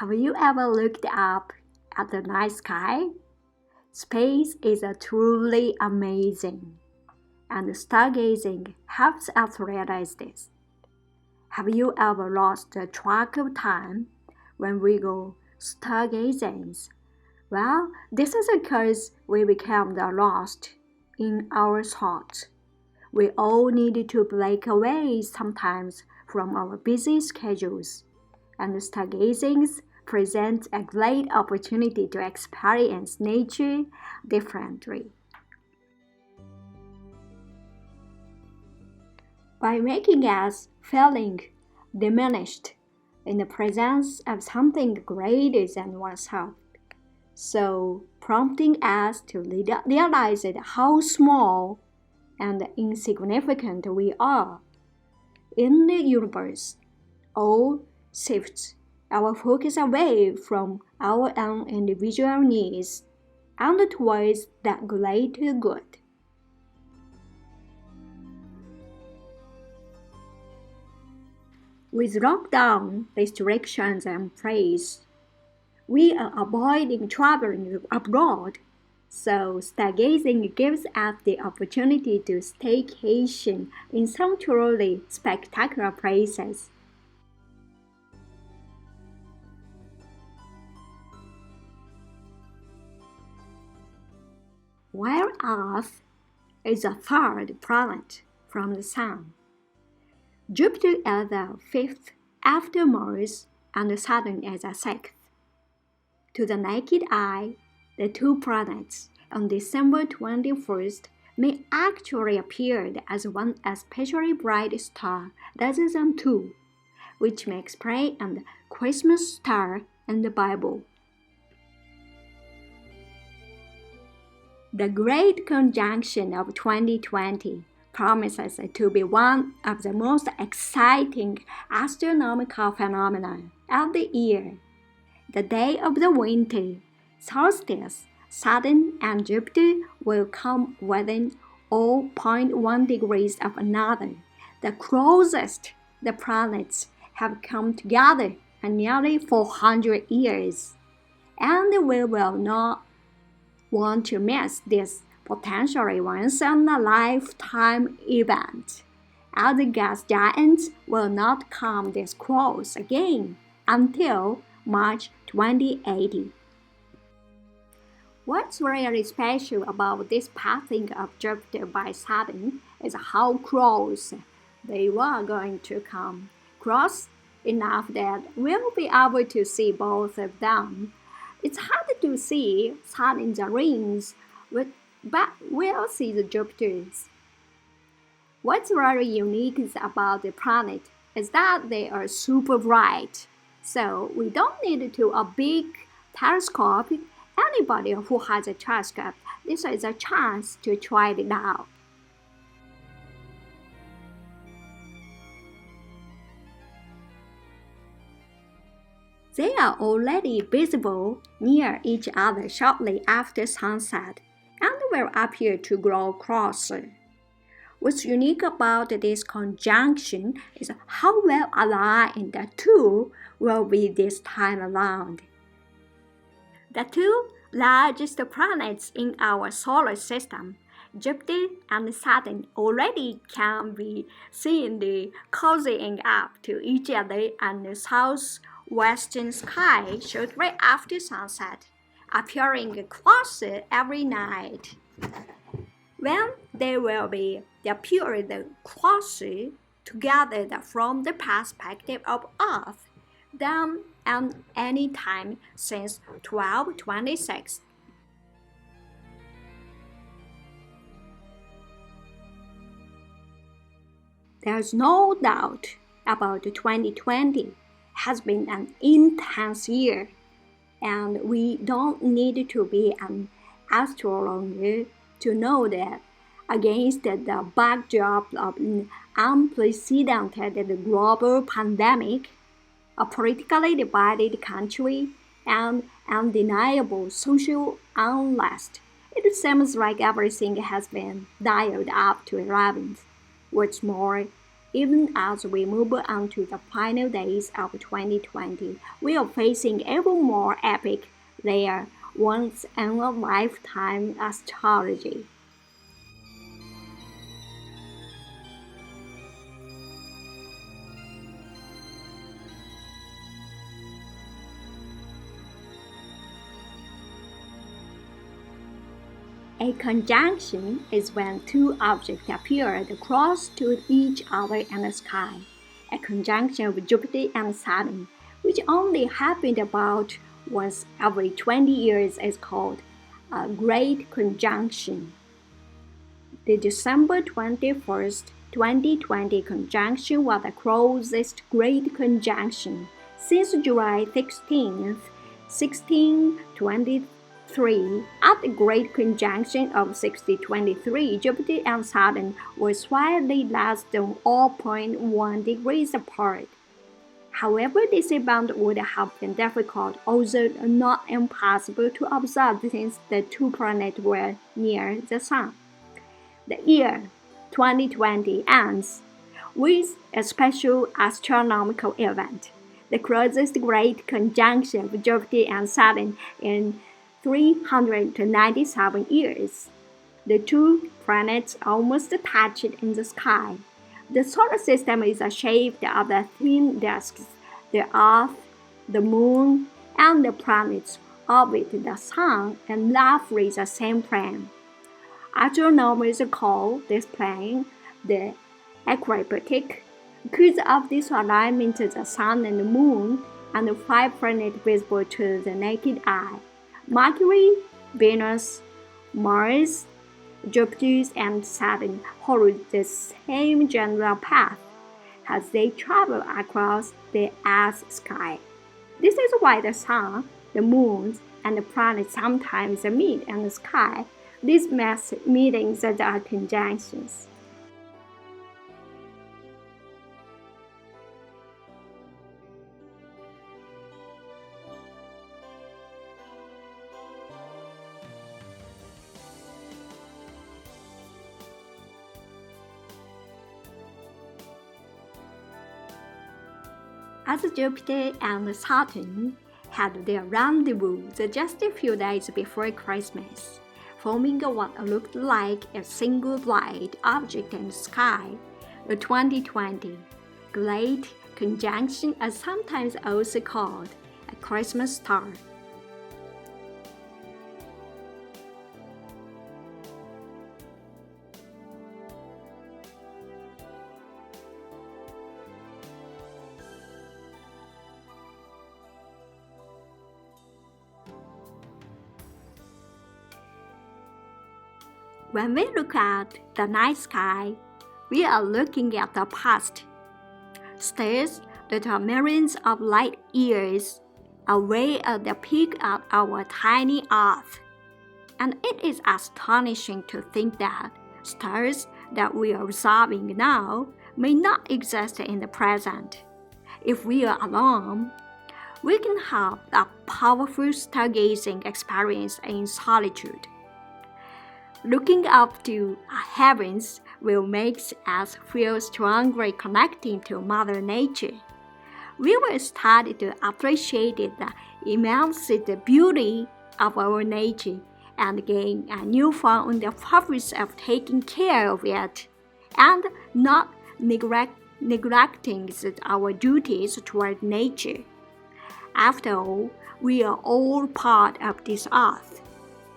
Have you ever looked up at the night sky? Space is truly amazing, and stargazing helps us realize this. Have you ever lost track of time when we go stargazing? Well, this is because we become lost in our thoughts. We all need to break away sometimes from our busy schedules, and stargazing presents a great opportunity to experience nature differently. By making us feeling diminished in the presence of something greater than oneself, so prompting us to realize how small and insignificant we are in the universe. All shifts our focus away from our own individual needs and towards that greater good. With lockdown restrictions in place, we are avoiding traveling abroad, so stargazing gives us the opportunity to staycation in some truly spectacular places. While Earth is the third planet from the Sun, Jupiter is the fifth after Mars, and Saturn is the sixth. To the naked eye, the two planets on December 21st may actually appear as one especially bright star rather than two, which makes Spring and Christmas star in the Bible. The Great Conjunction of 2020 promises to be one of the most exciting astronomical phenomena of the year. The day of the winter solstice, Saturn and Jupiter will come within 0.1 degrees of another, the closest the planets have come together in nearly 400 years. And we will not want to miss this potentially once-in-a-lifetime event, as the gas giants will not come this close again until March 2080. What's really special about this passing of Jupiter by Saturn is how close they were going to come, close enough that we'll be able to see both of them. It's hard to see Saturn's rings, but we'll see the Jupiters. What's really unique about the planet is that they are super bright, so we don't need a big telescope. Anybody who has a telescope, this is a chance to try it out. They are already visible near each other shortly after sunset and will appear to grow closer. What's unique about this conjunction is how well aligned the two will be this time around. The two largest planets in our solar system, Jupiter and Saturn, already can be seen cozying up to each other in the southwestern sky shortly after sunset, appearing closer every night. When they will be appeared closer together from the perspective of Earth than at any time since 1226. There's no doubt about 2020 has been an intense year, and we don't need to be an astrologer to know that against the backdrop of an unprecedented global pandemic, a politically divided country, and undeniable social unrest, it seems like everything has been dialed up to 11. What's more, even as we move on to the final days of 2020, we are facing even more epic, rare, once-in-a-lifetime astrology. A conjunction is when two objects appear close to each other in the sky. A conjunction of Jupiter and Saturn, which only happened about once every 20 years, is called a great conjunction. The December 21st, 2020 conjunction was the closest great conjunction since July 16th, 1623. At the Great Conjunction of 1623, Jupiter and Saturn were slightly less than 0.1 degrees apart. However, this event would have been difficult, although not impossible, to observe since the two planets were near the Sun. The year 2020 ends with a special astronomical event, the closest great conjunction of Jupiter and Saturn in 397 years. The two planets almost touched in the sky. The solar system is shaped of the thin disks. The Earth, the Moon, and the planets orbit the Sun in roughly the same plane. Astronomers call this plane the ecliptic. Because of this alignment, the Sun and the Moon and the 5 planets visible to the naked eye, Mercury, Venus, Mars, Jupiter, and Saturn follow the same general path as they travel across the Earth's sky. This is why the Sun, the Moon, and the planets sometimes meet in the sky. These meetings are conjunctions. As Jupiter and Saturn had their rendezvous just a few days before Christmas, forming what looked like a single bright object in the sky, the 2020 Great Conjunction is sometimes also called a Christmas star. When we look at the night sky, we are looking at the past. Stars that are millions of light years away at the peak of our tiny Earth. And it is astonishing to think that stars that we are observing now may not exist in the present. If we are alone, we can have a powerful stargazing experience in solitude. Looking up to heavens will make us feel strongly connected to Mother Nature. We will start to appreciate the immense beauty of our nature and gain a newfound purpose of taking care of it and not neglecting our duties toward nature. After all, we are all part of this earth,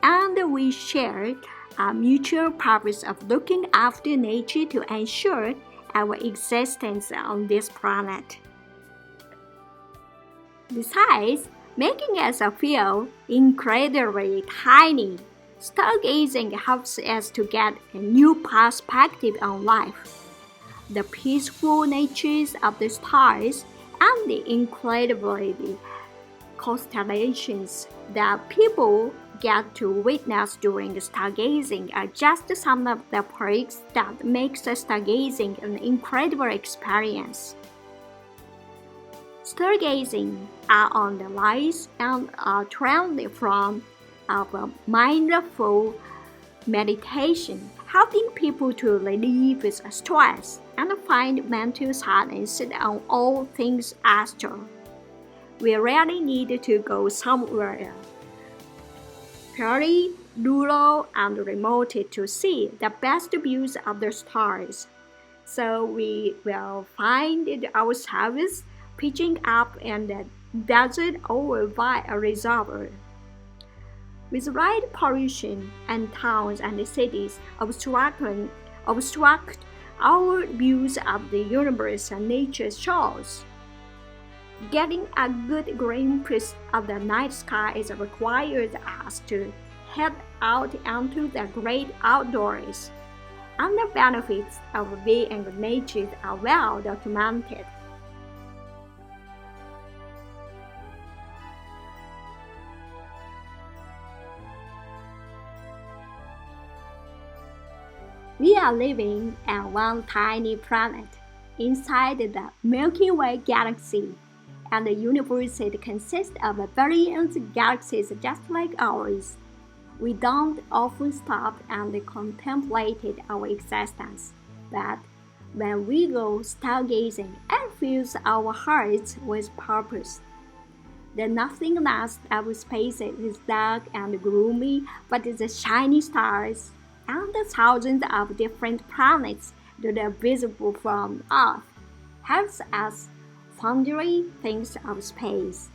and we share a mutual purpose of looking after nature to ensure our existence on this planet. Besides making us feel incredibly tiny, stargazing helps us to get a new perspective on life. The peaceful natures of the stars and the incredibly constellations that people get to witness during stargazing are just some of the perks that makes stargazing an incredible experience. Stargazing are on the rise and are trending from a mindful meditation, helping people to relieve stress, and find mental silence on all things astral. We rarely need to go somewhere purely rural and remote to see the best views of the stars. So we will find ourselves pitching up in the desert over by a reservoir. With light pollution and towns and cities obstruct our views of the universe and nature's shows. Getting a good glimpse of the night sky requires us to head out into the great outdoors, and the benefits of being in nature are well documented. We are living on one tiny planet inside the Milky Way galaxy, and the universe consists of billions of galaxies just like ours. We don't often stop and contemplate our existence, but when we go stargazing, it fills our hearts with purpose. The nothingness of space is dark and gloomy, but the shiny stars and the thousands of different planets that are visible from Earth helps us ponder things of space.